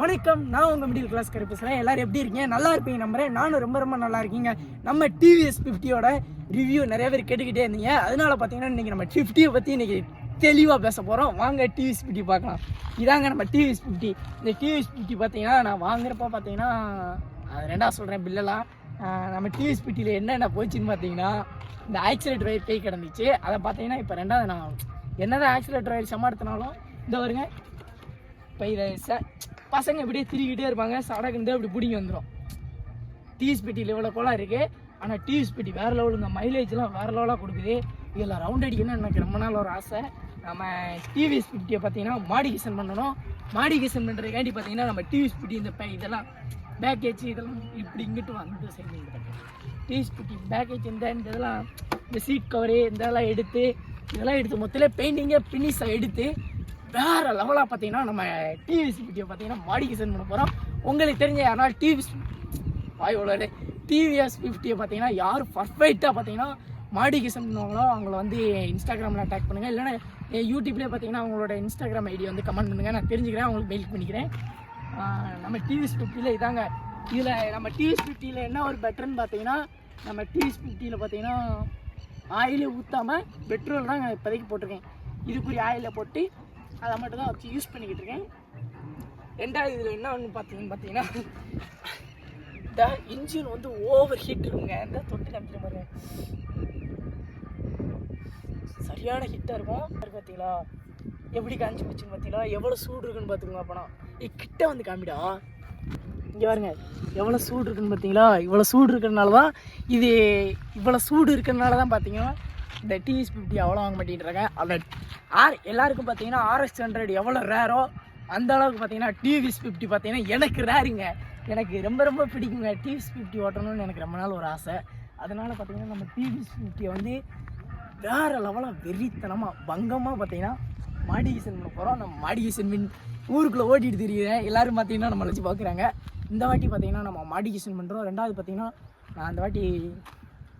வணக்கம், நான் உங்கள் மிடில் கிளாஸ் பேசுகிறேன். எல்லோரும் எப்படி இருக்கீங்க? நல்லா இருப்பீங்க நம்புறேன். நானும் ரொம்ப நல்லா இருக்கீங்க. நம்ம டிவிஎஸ் 50யோட ரிவ்யூ நிறைய பேர் கேட்டுக்கிட்டே இருந்தீங்க. அதனால பார்த்தீங்கன்னா இன்றைக்கி நம்ம 50யை பற்றி இன்றைக்கி தெளிவாக பேச போகிறோம். வாங்க டிவிஎஸ் 50 பார்க்கலாம். இதாங்க நம்ம டிவிஎஸ் 50. இந்த டிவிஎஸ் 50 பார்த்தீங்கன்னா நான் வாங்குறப்ப பார்த்தீங்கன்னா அது ரெண்டாவது சொல்கிறேன் பில்லெல்லாம். நம்ம டிவிஎஸ் 50யில் என்னென்ன போச்சுன்னு பார்த்தீங்கன்னா இந்த ஆக்சிலேட்டர் வயர் போய் கிடந்துச்சு. அதை பார்த்தீங்கன்னா இப்போ ரெண்டாவது நான் என்னதான் ஆக்சிலேட்டர் வயர் சமாளித்தினாலும் இந்த வருங்க இப்போ இதை பசங்க இப்படியே திரிக்கிட்டே இருப்பாங்க. சடக்குன்னு இப்படி பிடிங்கி வந்துடும். டிவிஎஸ் 50 லெவலில் கோலாக இருக்குது. ஆனால் டிவிஎஸ் 50 வேறு லெவலுங்க. மைலேஜ்லாம் வேறு லெவலாக கொடுக்குது. இதில் ரவுண்ட் அடிக்கணும்னு எனக்கு ரொம்ப நாள் ஒரு ஆசை. நம்ம டிவிஎஸ் 50யை பார்த்தீங்கன்னா மாடிஃபிகேஷன் பண்ணணும். மாடிஃபிகேஷன் பண்ணுறதுக்காண்டி பார்த்தீங்கன்னா நம்ம டிவிஎஸ் 50 இந்த இதெல்லாம் பேக்கேஜ் இதெல்லாம் இப்படி இங்கிட்டு வந்து சைடு டிவிஎஸ் 50 பேக்கேஜ் இந்த இதெல்லாம் இந்த சீட் கவரு இதெல்லாம் எடுத்து மொத்தத்தில் பெயிண்டிங்கை ஃபினிஷாக எடுத்து வேறு லெவலாக பார்த்தீங்கன்னா நம்ம டிவிஎஸ் 50யை பார்த்தீங்கன்னா மாடிஃபிகேஷன் பண்ண போகிறோம். உங்களுக்கு தெரிஞ்ச யாருன்னா டிவிஎஸ் 50யை பார்த்தீங்கன்னா யார் பர்ஃபெக்டாக பார்த்தீங்கன்னா மாடிஃபிகேஷன் பண்ணுவாங்களோ அவங்கள வந்து இன்ஸ்டாகிராமில் டேக் பண்ணுங்கள். இல்லைன்னா யூடியூப்லேயே பார்த்தீங்கன்னா அவங்களோட இன்ஸ்டாகிராம் ஐடி வந்து கமெண்ட் பண்ணுங்கள். நான் தெரிஞ்சுக்கிறேன், அவங்களுக்கு மெயில் பண்ணிக்கிறேன். நம்ம டிவிஎஸ் 50யில் இதாங்க. இதில் நம்ம டிவிஎஸ் 50யில் என்ன ஒரு பெட்டர்னு பார்த்தீங்கன்னா நம்ம டிவிஎஸ் 50யில் பார்த்தீங்கன்னா ஆயிலே ஊற்றாமல் பெட்ரோல் தான் நான் இப்போதைக்கு போட்டிருக்கேன். இதுக்குரிய ஆயிலில் போட்டு அதை மட்டும் தான் வச்சு யூஸ் பண்ணிக்கிட்டு இருக்கேன். ரெண்டாவது இதில் என்ன ஒன்று பார்த்தீங்கன்னா இந்த இன்ஜின் வந்து ஓவர் ஹீட் இருக்குங்க. இந்த தொட்டு காமிக்கிற மாதிரி சரியான ஹீட்டாக இருக்கும். பார்த்தீங்களா எப்படி காமிச்சு போச்சுன்னு பார்த்தீங்களா? எவ்வளோ சூடு இருக்குன்னு பார்த்துக்கோங்க. அப்போனா கிட்ட வந்து காமிடா. இங்கே பாருங்க எவ்வளோ சூடு இருக்குன்னு பார்த்தீங்களா? இவ்வளோ சூடு இருக்கிறதுனால தான் இது இவ்வளோ சூடு இருக்கிறதுனால தான் பார்த்தீங்கன்னா இந்த டிவிஎஸ் 50 அவ்வளோ வாங்க மாட்டேன்றாங்க. அதில் எல்லாருக்கும் பார்த்தீங்கன்னா RX 100 எவ்வளோ ரேரோ அந்த அளவுக்கு பார்த்தீங்கன்னா டிவிஎஸ் 50 பார்த்தீங்கன்னா எனக்கு ரேருங்க. எனக்கு ரொம்ப பிடிக்குங்க. டிவிஎஸ் 50 ஓட்டணும்னு எனக்கு ரொம்ப நாள் ஒரு ஆசை. அதனால் பார்த்தீங்கன்னா நம்ம டிவிஎஸ் 50யை வந்து வேறு லெவலாக வெறித்தனமாக பங்கமாக பார்த்தீங்கன்னா மாடிஃபிகேஷன் பண்ண போகிறோம். நம்ம மாடிஃபிகேஷன் ஊருக்குள்ளே ஓட்டிகிட்டு தெரியுறேன். எல்லோரும் பார்த்தீங்கன்னா நம்மளை வச்சு பார்க்குறாங்க. இந்த வாட்டி பார்த்தீங்கன்னா நம்ம மாடிஃபிகேஷன் பண்ணுறோம். ரெண்டாவது பார்த்தீங்கன்னா நான் அந்த வாட்டி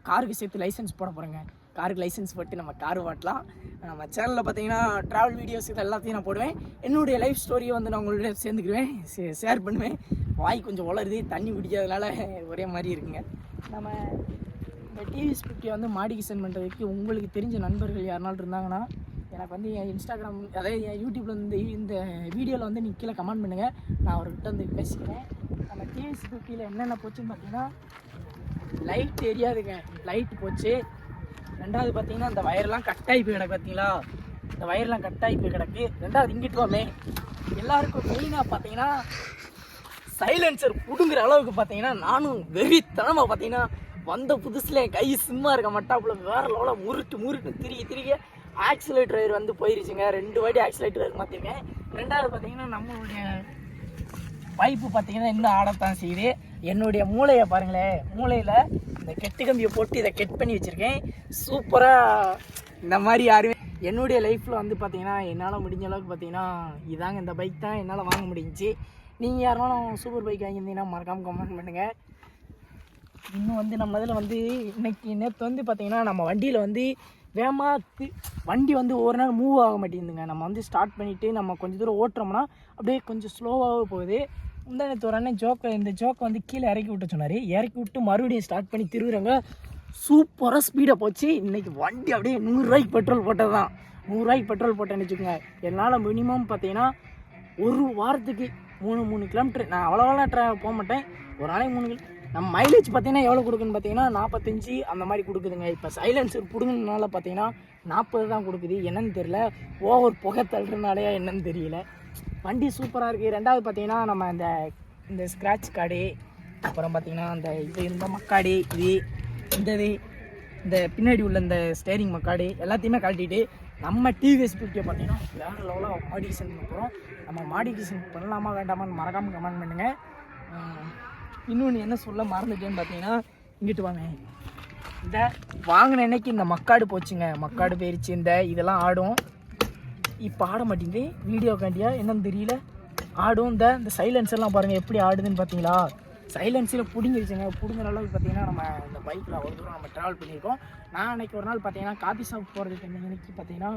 காருக்கு சேர்த்து லைசன்ஸ் போட போகிறேங்க. காருக்கு லைசன்ஸ் போட்டு நம்ம கார் ஓட்டலாம். நம்ம சேனலில் பார்த்தீங்கன்னா ட்ராவல் வீடியோஸ் இது எல்லாத்தையும் நான் போடுவேன். என்னுடைய லைஃப் ஸ்டோரியை வந்து நான் உங்களோட சேர்ந்துக்குவேன், ஷேர் பண்ணுவேன். வாய் கொஞ்சம் வளருது, தண்ணி குடிக்காதனால ஒரே மாதிரி இருக்குங்க. நம்ம இந்த டிவிஎஸ் 50யை வந்து மாடிஃபிகேஷன் பண்ணுறதுக்கு உங்களுக்கு தெரிஞ்ச நண்பர்கள் யாருனாலும் இருந்தாங்கன்னா எனக்கு வந்து என் இன்ஸ்டாகிராம் அதாவது என் யூடியூப்பில் வந்து இந்த வீடியோவில் வந்து நீங்கள் கீழே கமெண்ட் பண்ணுங்கள். நான் அவர்கிட்ட வந்து பேசிக்கிறேன். நம்ம டிவிஎஸ் 50யில் என்னென்ன போச்சுன்னு பார்த்தீங்கன்னா லைட் எரியாதுங்க. லைட் போச்சு. ரெண்டாவது பார்த்தீங்கன்னா இந்த வயர்லாம் கட்டாகி போய் கிடக்கு. பார்த்தீங்களா இந்த வயர்லாம் கட்டாகி போய் கிடக்கு. ரெண்டாவது இங்கிட்டு எல்லாருக்கும் மெயினாக பார்த்தீங்கன்னா சைலன்சர் பிடுங்குற அளவுக்கு பார்த்தீங்கன்னா நானும் வெறித்தனமாக பார்த்தீங்கன்னா வந்த புதுசில் என் கை சும்மா இருக்க மாட்டாப்புல வேறு லெவலாக முருட்டு திரிக்க ஆக்சிலேட்டர் வயர் வந்து போயிருச்சுங்க. 2 வாட்டி ஆக்சிலேட்டர் வயர் மாற்றிருக்கேன். ரெண்டாவது பார்த்தீங்கன்னா நம்மளுடைய பைப்பு பார்த்தீங்கன்னா இன்னும் ஆடத்தான் செய்யுது. என்னுடைய மூளையை பாருங்களேன், மூளையில் இந்த கெட்டு கம்பியை போட்டு இதை கெட் பண்ணி வச்சுருக்கேன். சூப்பராக இந்த மாதிரி யாருமே என்னுடைய லைஃப்பில் வந்து பார்த்தீங்கன்னா என்னால் முடிஞ்ச அளவுக்கு பார்த்தீங்கன்னா இதாங்க இந்த பைக் தான் என்னால் வாங்க முடிஞ்சிச்சு. நீங்கள் யாருனாலும் சூப்பர் பைக் வாங்கியிருந்தீங்கன்னா மறக்காமல் கமெண்ட் பண்ணுங்கள். இன்னும் வந்து நம்ம இதில் வந்து நேற்று வந்து பார்த்தீங்கன்னா நம்ம வண்டியில் வந்து வேகமாக வண்டி வந்து ஒரு நாள் மூவ் ஆக மாட்டேங்குதுங்க. நம்ம வந்து ஸ்டார்ட் பண்ணிவிட்டு நம்ம கொஞ்சம் தூரம் ஓட்டுறோம்னா அப்படியே கொஞ்சம் ஸ்லோவாகவே போகுது. நேற்று ஒரு அண்ணன் இந்த ஜோக்கை வந்து கீழே இறக்கி விட்டு சொன்னார். இறக்கி விட்டு மறுபடியும் ஸ்டார்ட் பண்ணி திருவுறாங்க. சூப்பராக ஸ்பீடாக போச்சு. இன்றைக்கி வண்டி அப்படியே 100 ரூபாய்க்கு பெட்ரோல் போட்டது தான். 100 ரூபாய்க்கு பெட்ரோல் போட்டேன்னு வச்சுக்கோங்க. என்னால் மினிமம் பார்த்தீங்கன்னா ஒரு வாரத்துக்கு 3 கிலோமீட்டர் நான் அவ்வளோவெல்லாம் போக மாட்டேன். ஒரு நாளைக்கு 3 நம்ம மைலேஜ் பார்த்தீங்கன்னா எவ்வளோ கொடுக்குன்னு பார்த்தீங்கன்னா 45 அந்த மாதிரி கொடுக்குதுங்க. இப்போ சைலன்சர் பிடுங்கினால பார்த்தீங்கன்னா 40 தான் கொடுக்குது. என்னன்னு தெரியல, ஓவர் புகை தள்ளுறதுனாலையா என்னன்னு தெரியல. வண்டி சூப்பராக இருக்குது. ரெண்டாவது பார்த்தீங்கன்னா நம்ம இந்த ஸ்க்ராட்ச் கார்டு, அப்புறம் பார்த்தீங்கன்னா இந்த மக்காடி இந்த பின்னாடி உள்ள இந்த ஸ்டேரிங் மக்காடி எல்லாத்தையுமே கழட்டிட்டு நம்ம டிவிஎஸ் 50யை பார்த்தீங்கன்னா வேறு லெவலாக மாடிஃபிகேஷன் பண்ண போகிறோம். நம்ம மாடிஃபிகேஷன் பண்ணலாமா வேண்டாமான்னு மறக்காமல் கமெண்ட் பண்ணுங்கள். இன்னொன்று என்ன சொல்ல மறந்துட்டேன்னு பார்த்தீங்கன்னா இங்கிட்டு வாங்க. இந்த வாங்கின அன்னைக்கு இந்த மக்காடு போச்சுங்க. மக்காடு போயிடுச்சு. இதெல்லாம் ஆடும். இப்போ ஆட மாட்டேங்குது வீடியோக்காண்டியா என்னன்னு தெரியல. ஆடும். இந்த சைலன்சர்லாம் பாருங்கள் எப்படி ஆடுதுன்னு பார்த்தீங்களா? சைலன்ஸில் பிடிங்கிருச்சுங்க. பிடுங்குற அளவுக்கு பார்த்தீங்கன்னா நம்ம இந்த பைக்கில் அவ்வளோ தூரம் நம்ம ட்ராவல் பண்ணியிருக்கோம். நான் அன்றைக்கி ஒரு நாள் பார்த்தீங்கன்னா காஃபி ஷாப் போகிறதுக்கு அன்றைக்கி பார்த்தீங்கன்னா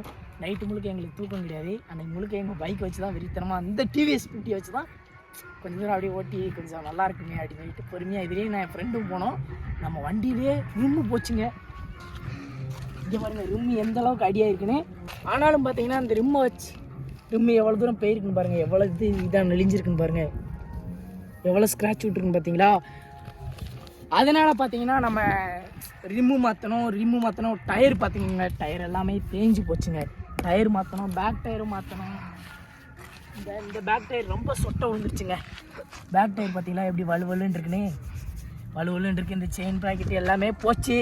நைட்டு முழுக்க எங்களுக்கு தூக்கம் கிடையாது. அன்றைக்கி முழுக்க எங்கள் பைக் வச்சு தான் வெறித்தனமாக இந்த டிவிஎஸ் 50 வச்சு தான் கொஞ்சம் தூரம் அப்படியே ஓட்டி கொஞ்சம் நல்லா இருக்குங்க அப்படின்னு சொல்லிட்டு பொறுமையாக இதுலேயே நான் என் ஃப்ரெண்டும் போனோம். நம்ம வண்டியிலே ரிம்மு போச்சுங்க. இங்கே பாருங்க ரிம்மு எந்த அளவுக்கு அடியாக இருக்குன்னு. ஆனாலும் பார்த்தீங்கன்னா அந்த ரிம்மை வச்சு ரிம்மு எவ்வளோ தூரம் போயிருக்குன்னு பாருங்கள், எவ்வளோ இதாக நெளிஞ்சிருக்குன்னு பாருங்கள், எவ்வளோ ஸ்க்ராட்ச் விட்ருக்குன்னு பார்த்தீங்களா. அதனால் பார்த்தீங்கன்னா நம்ம ரிம்மு மாற்றணும். டயர் பார்த்தீங்கன்னா டயர் எல்லாமே தேஞ்சு போச்சுங்க. டயர் மாற்றணும், பேக் டயரும் மாற்றணும். இந்த பேக் டயர் ரொம்ப சொட்டை விழுந்துருச்சுங்க. பேக் டயர் பார்த்தீங்களா எப்படி வலுவலுன்னு இருக்குன்னு இருக்குது. இந்த செயின் ப்ராக்கெட் எல்லாமே போச்சு.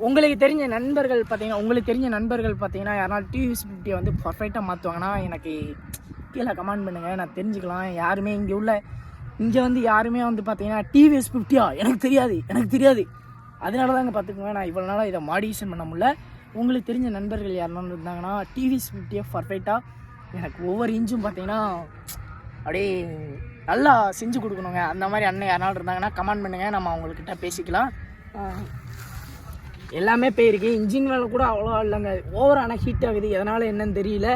உங்களுக்கு தெரிஞ்ச நண்பர்கள் பார்த்தீங்கன்னா யாருனாலும் டிவிஎஸ் 50 வந்து பர்ஃபெக்டாக மாற்றுவாங்கன்னா எனக்கு கீழே கமெண்ட் பண்ணுங்கள், நான் தெரிஞ்சுக்கலாம். யாருமே இங்கே வந்து யாருமே வந்து பார்த்தீங்கன்னா டிவிஎஸ் 50 எனக்கு தெரியாது. அதனால தாங்க பார்த்துக்கோங்க நான் இவ்வளோ நாளாக இதை மாடிஃபிகேஷன் பண்ண முடியல. உங்களுக்கு தெரிஞ்ச நண்பர்கள் யாருனாலும் இருந்தாங்கன்னா டிவிஎஸ் 50 பர்ஃபெக்டாக எனக்கு ஒவ்வொரு இன்ச்சும் பார்த்தீங்கன்னா அப்படியே நல்லா செஞ்சு கொடுக்கணுங்க. அந்த மாதிரி அண்ணன் யாருனாலும் இருந்தாங்கன்னா கமெண்ட் பண்ணுங்கள், நம்ம அவங்கக்கிட்ட பேசிக்கலாம். எல்லாமே போயிருக்கு. இன்ஜின் வேலை கூட அவ்வளோ இல்லைங்க, ஓவரான ஹீட் ஆகுது. எதனால் என்னன்னு தெரியல.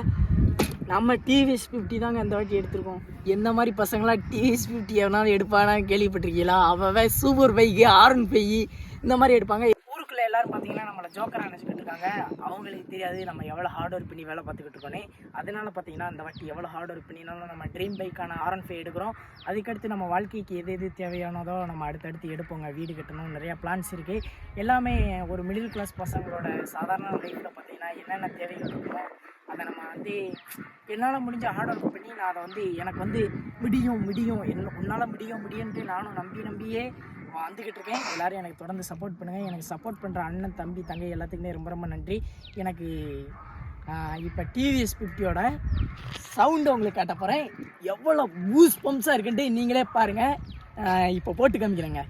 நம்ம டிவிஎஸ் 50 தாங்க இந்த வாட்டி எடுத்திருக்கோம். எந்த மாதிரி பசங்களாம் டிவிஎஸ் 50 எவனாலும் எடுப்பானா கேள்விப்பட்டிருக்கீங்களா? அவன் சூப்பர் பைக்கு, R15 இந்த மாதிரி எடுப்பாங்க. ஊருக்குள்ளே எல்லோரும் பார்த்தீங்கன்னா நம்மளை ஜோக்கராக நினச்சிக்கிட்டு இருக்காங்க. அவங்களுக்கு தெரியாது நம்ம எவ்வளோ ஹார்ட் ஒர்க் பண்ணி வேலை பார்த்துக்கிட்டு இருக்கோன்னே. அதனால் பார்த்தீங்கன்னா இந்த வாட்டி எவ்வளோ ஹார்ட் ஒர்க் பண்ணினாலும் நம்ம ட்ரீம் பைக்கான R15 எடுக்கிறோம். அதுக்கடுத்து நம்ம வாழ்க்கைக்கு எது தேவையானதோ நம்ம அடுத்தடுத்து எடுப்போங்க. வீடு கட்டணும், நிறையா பிளான்ஸ் இருக்குது. எல்லாமே ஒரு மிடில் கிளாஸ் பசங்களோட சாதாரண லைஃப்பில் பார்த்தீங்கன்னா என்னென்ன தேவைகள் இருக்குமோ அதை நம்ம வந்து என்னால் முடிஞ்ச ஹார்ட் ஒர்க் பண்ணி நான் அதை வந்து எனக்கு வந்து முடியும் உன்னால் முடியும்ன்ட்டு நானும் நம்பியே வந்துக்கிட்டு இருக்கேன். எல்லோரும் எனக்கு தொடர்ந்து சப்போர்ட் பண்ணுங்கள். எனக்கு சப்போர்ட் பண்ணுற அண்ணன், தம்பி, தங்கை எல்லாத்துக்குமே ரொம்ப நன்றி. எனக்கு இப்போ டிவிஎஸ் 50யோட சவுண்டு உங்களுக்கு காட்ட போகிறேன். எவ்வளோ பூஸ் பம்ப்ஸாக இருக்குன்ட்டு நீங்களே பாருங்கள். இப்போ போட்டு காமிக்கிறேங்க.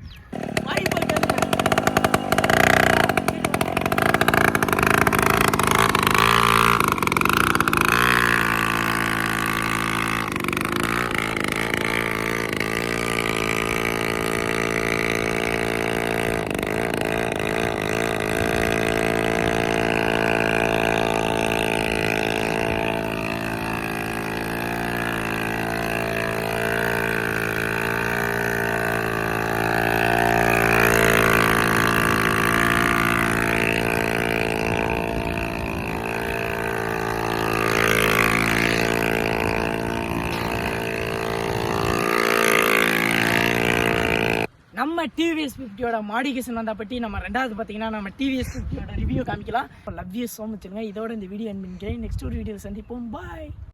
நம்ம டிவிஎஸ் 50யோட மாடிஃபிகேஷன் வந்தால் பற்றி நம்ம ரெண்டாவது பார்த்தீங்கன்னா நம்ம டிவிஎஸ் 50யோட ரிவ்யூ காமிக்கலாம். Love you so much. இதோட இந்த வீடியோ என் பண்ணிக்கிறேன். நெக்ஸ்ட் ஒரு வீடியோ சந்திப்போம். பாய்.